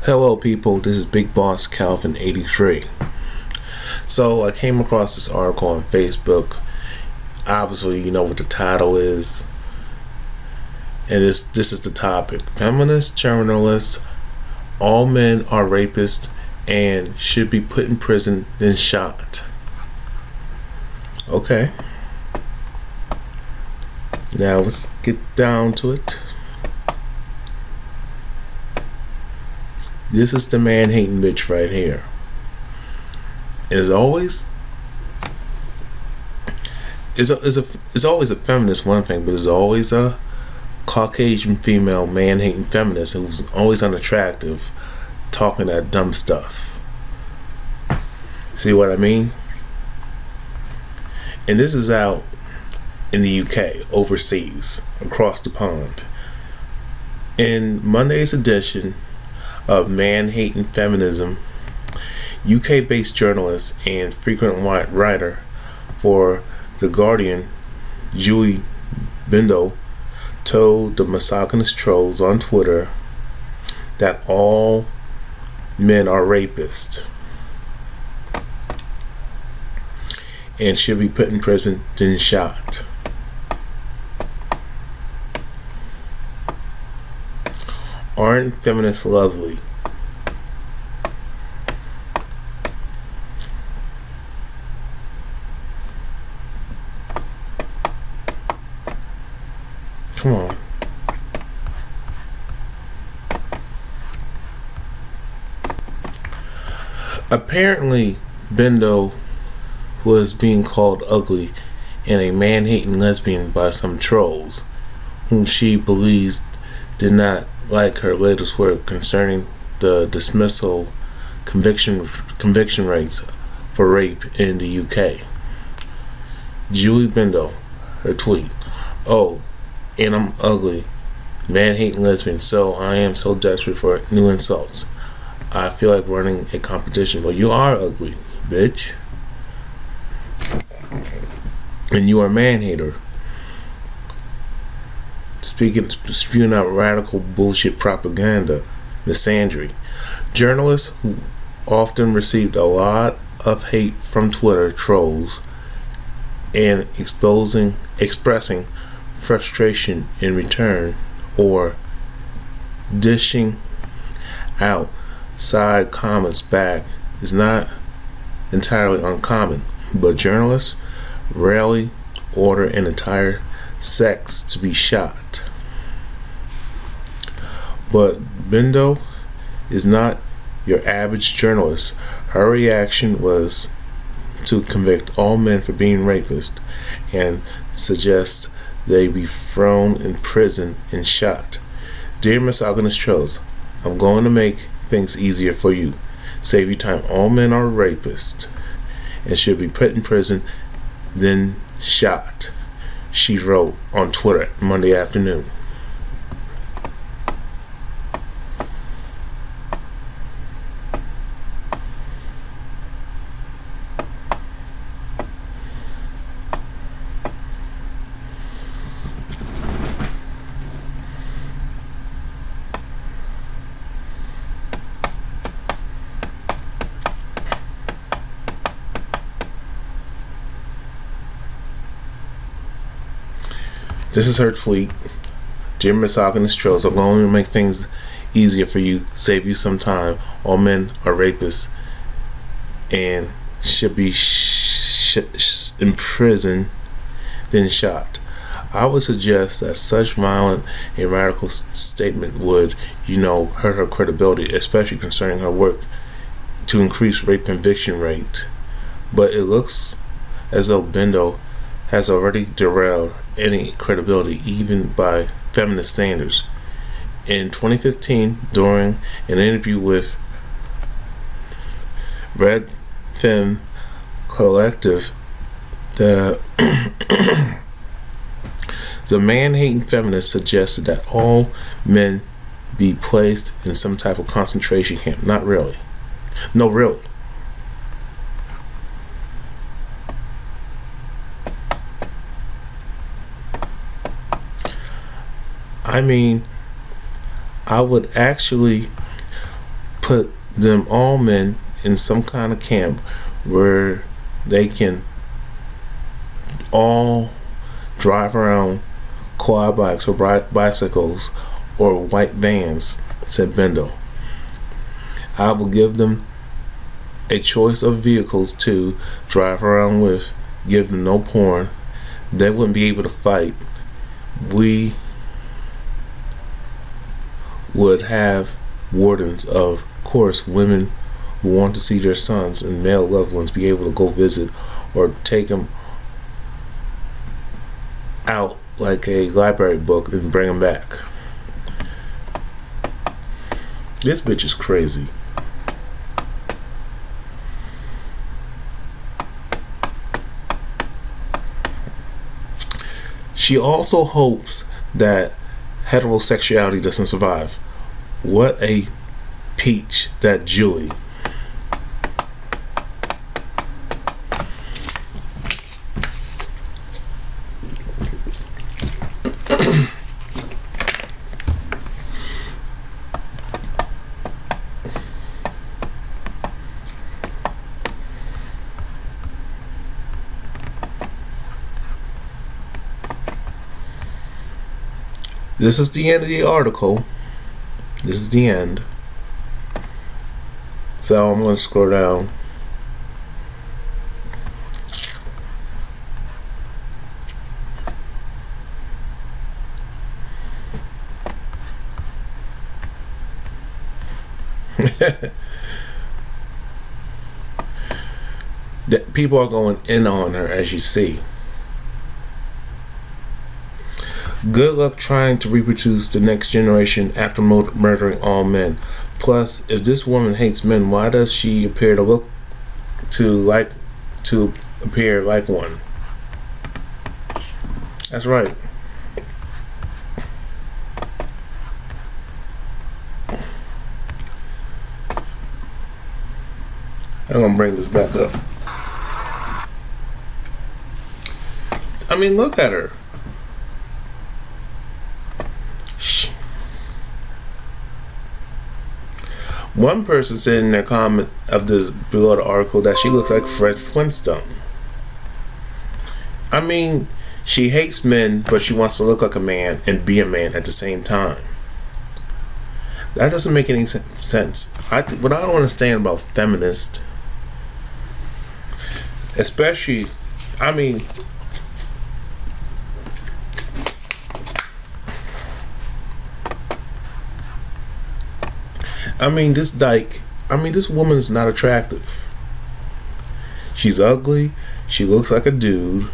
Hello people, this is Big Boss Calvin 83. So I came across this article on Facebook. Obviously you know what the title is. And this is the topic. Feminist journalists, all men are rapists and should be put in prison then shot. Okay. Now let's get down to it. This is the man-hating bitch right here. As always, it's always a feminist one thing, but there's always a Caucasian female man-hating feminist who's always unattractive, talking that dumb stuff. See what I mean? And this is out in the UK, overseas, across the pond. In Monday's edition of Man-Hating Feminism, UK-based journalist and frequent writer for The Guardian, Bindel, told the misogynist trolls on Twitter that all men are rapists and should be put in prison then shot. Aren't feminists lovely? Come on. Apparently, Bindel was being called ugly and a man-hating lesbian by some trolls, whom she believes did not like her latest work concerning the dismissal conviction rates for rape in the UK. Julie Bindel, her tweet: "Oh, and I'm ugly, man-hating lesbian, so I am so desperate for new insults. I feel like running a competition." Well, you are ugly, bitch. And you are a man-hater. Spewing out radical bullshit propaganda, misandry. Journalists who often received a lot of hate from Twitter trolls and expressing frustration in return, or dishing out side comments back, is not entirely uncommon, but journalists rarely order an entire sex to be shot. But Bindel is not your average journalist. Her reaction was to convict all men for being rapists and suggest they be thrown in prison and shot. Dear misogynist trolls, I'm going to make things easier for you. Save you time. All men are rapists and should be put in prison then shot, she wrote on Twitter Monday afternoon. This is her tweet. Dear misogynist trolls, I'm going to make things easier for you, save you some time. All men are rapists and should be in prison then shot. I would suggest that such violent and radical statement would, hurt her credibility, especially concerning her work to increase rape conviction rate. But it looks as though Bindel has already derailed any credibility, even by feminist standards. In 2015, during an interview with Red Femme Collective, the man-hating feminist suggested that all men be placed in some type of concentration camp. Not really. No, really. I mean, I would actually put them all men in some kind of camp where they can all drive around quad bikes or bicycles or white vans, said Bindel. I will give them a choice of vehicles to drive around with, give them no porn. They wouldn't be able to fight. We would have wardens, of course. Women who want to see their sons and male loved ones be able to go visit or take them out like a library book and bring them back. This bitch is crazy. She also hopes that heterosexuality doesn't survive. What a peach, that Jewy. This is the end of the article. This is the end. So I'm going to scroll down. That people are going in on her, as you see. Good luck trying to reproduce the next generation after murdering all men. Plus, if this woman hates men, why does she appear to appear like one? That's right. I'm gonna bring this back up. I mean, look at her. One person said in their comment of this below the article that she looks like Fred Flintstone. I mean, she hates men, but she wants to look like a man and be a man at the same time. That doesn't make any sense. What I don't understand about feminists, especially, I mean, this woman is not attractive. She's ugly. She looks like a dude.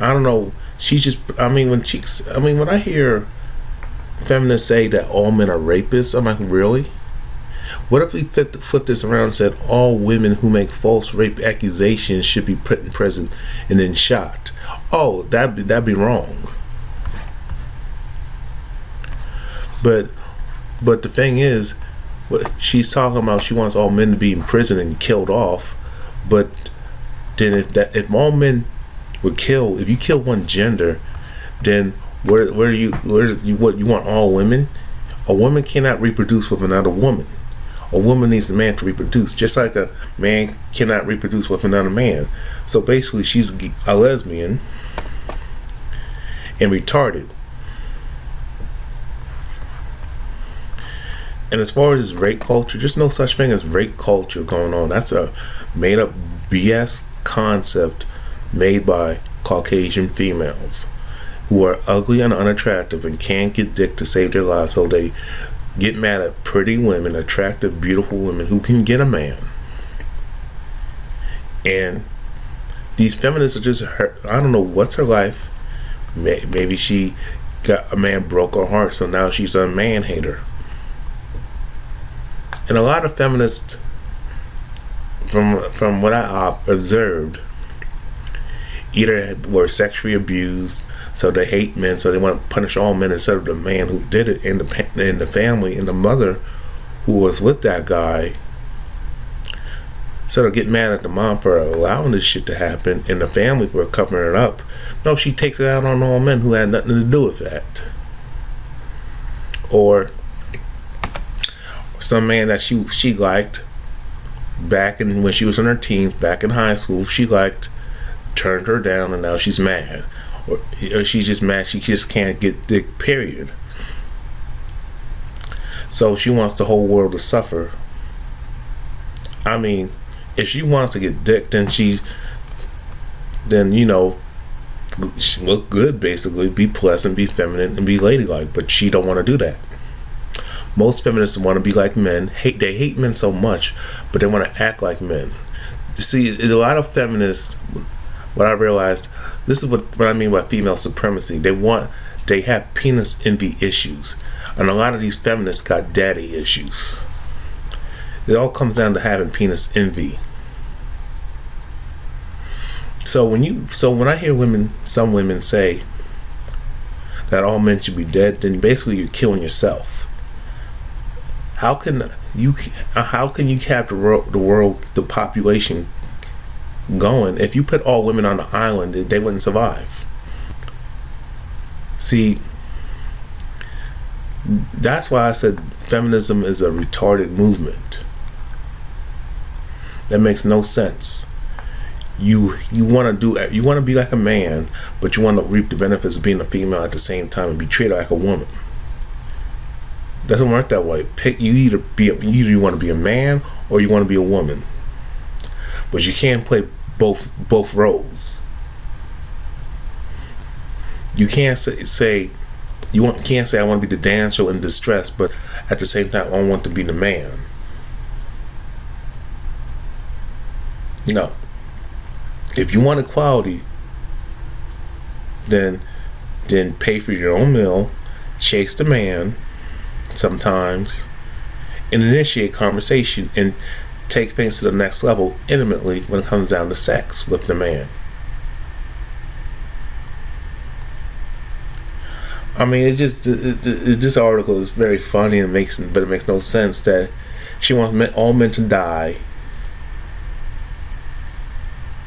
I don't know. She's just, when I hear feminists say that all men are rapists, I'm like, really? What if we flip this around and said all women who make false rape accusations should be put in prison and then shot? Oh, that'd be wrong. But the thing is, she's talking about she wants all men to be in prison and killed off. But then if all men were killed, if you kill one gender, then what you want all women? A woman cannot reproduce with another woman. A woman needs a man to reproduce, just like a man cannot reproduce with another man. So basically, she's a lesbian and retarded. And as far as rape culture, there's no such thing as rape culture going on. That's a made up BS concept made by Caucasian females who are ugly and unattractive and can't get dick to save their lives, so they get mad at pretty women, attractive, beautiful women who can get a man. And these feminists are just hurt. I don't know what's her life. Maybe she got a man broke her heart, so now she's a man hater. And a lot of feminists, from what I observed, either were sexually abused, so they hate men, so they want to punish all men instead of the man who did it, and the family and the mother who was with that guy. So they get mad at the mom for allowing this shit to happen, and the family for covering it up. No, she takes it out on all men who had nothing to do with that. Or some man that she liked back in when she was in her teens, back in high school, she liked, turned her down, and now she's mad, or she's just mad she just can't get dick, period. So she wants the whole world to suffer. I mean, if she wants to get dick, then you know, look good, basically, be pleasant, be feminine, and be ladylike. But she don't want to do that. Most feminists want to be like men. They hate men so much, but they want to act like men. See, there's a lot of feminists. What I realized, this is what I mean by female supremacy. They have penis envy issues, and a lot of these feminists got daddy issues. It all comes down to having penis envy. So when I hear some women say that all men should be dead, then basically you're killing yourself. How can you have the population going if you put all women on the island? They wouldn't survive. See, that's why I said feminism is a retarded movement. That makes no sense. You want to be like a man, but you want to reap the benefits of being a female at the same time and be treated like a woman. It doesn't work that way. You either want to be a man or you want to be a woman, but you can't play both roles. You can't say I want to be the damsel in distress, but at the same time I want to be the man. No. If you want equality, then pay for your own meal, chase the man sometimes, and initiate conversation and take things to the next level intimately when it comes down to sex with the man. I mean, this article is very funny and but it makes no sense that she wants all men to die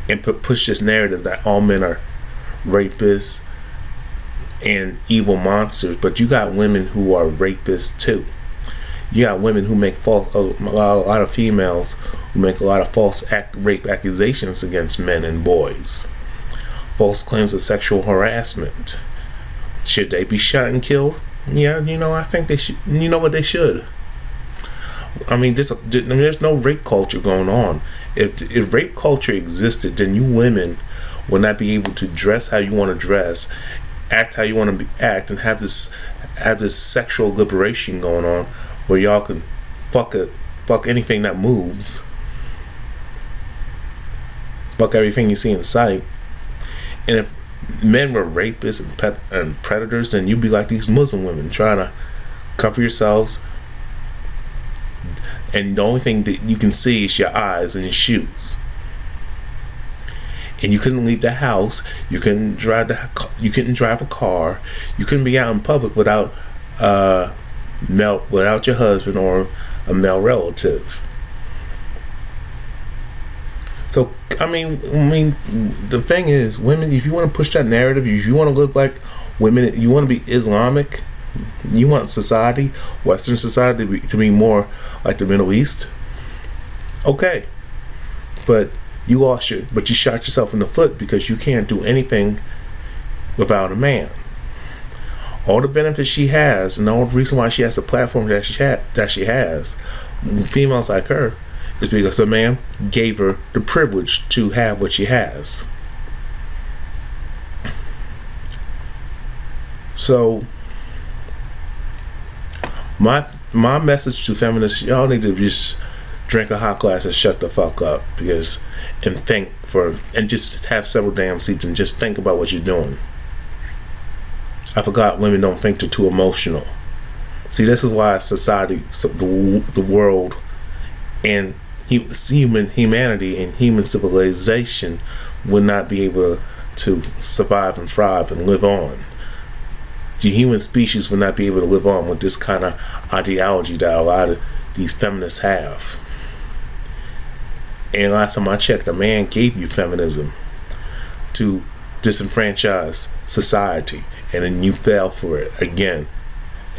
and push this narrative that all men are rapists and evil monsters. But you got women who are rapists too. You got women who make a lot of females who make a lot of false rape accusations against men and boys. False claims of sexual harassment. Should they be shot and killed? Yeah, I think they should. You know what, they should. I mean, there's no rape culture going on. If rape culture existed, then you women would not be able to dress how you want to dress, act how you want to act, and have this sexual liberation going on, where y'all can fuck anything that moves, fuck everything you see in sight. And if men were rapists and predators, then you'd be like these Muslim women trying to cover yourselves, and the only thing that you can see is your eyes and your shoes. And you couldn't leave the house. You couldn't drive a car. You couldn't be out in public without your husband or a male relative. So I mean, the thing is, women, if you want to push that narrative, if you want to look like women, you want to be Islamic, you want society, Western society, to be more like the Middle East, okay. But you shot yourself in the foot, because you can't do anything without a man. All the benefits she has, and the only reason why she has the platform that she has, females like her, is because a man gave her the privilege to have what she has. So my message to feminists: y'all need to just drink a hot glass and shut the fuck up, and just have several damn seats and just think about what you're doing. I forgot women don't think they're too emotional. See, this is why society, the world, and humanity and human civilization would not be able to survive and thrive and live on. The human species would not be able to live on with this kind of ideology that a lot of these feminists have. And last time I checked, a man gave you feminism to disenfranchise society, and then you fell for it again.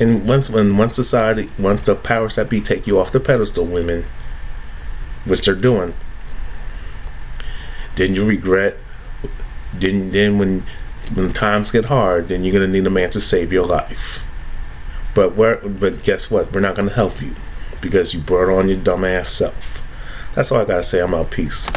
And once society, once the powers that be take you off the pedestal, women, which they're doing, then you regret. Then when times get hard, then you're gonna need a man to save your life. But guess what? We're not gonna help you because you brought on your dumbass self. That's all I gotta say. I'm out. Peace.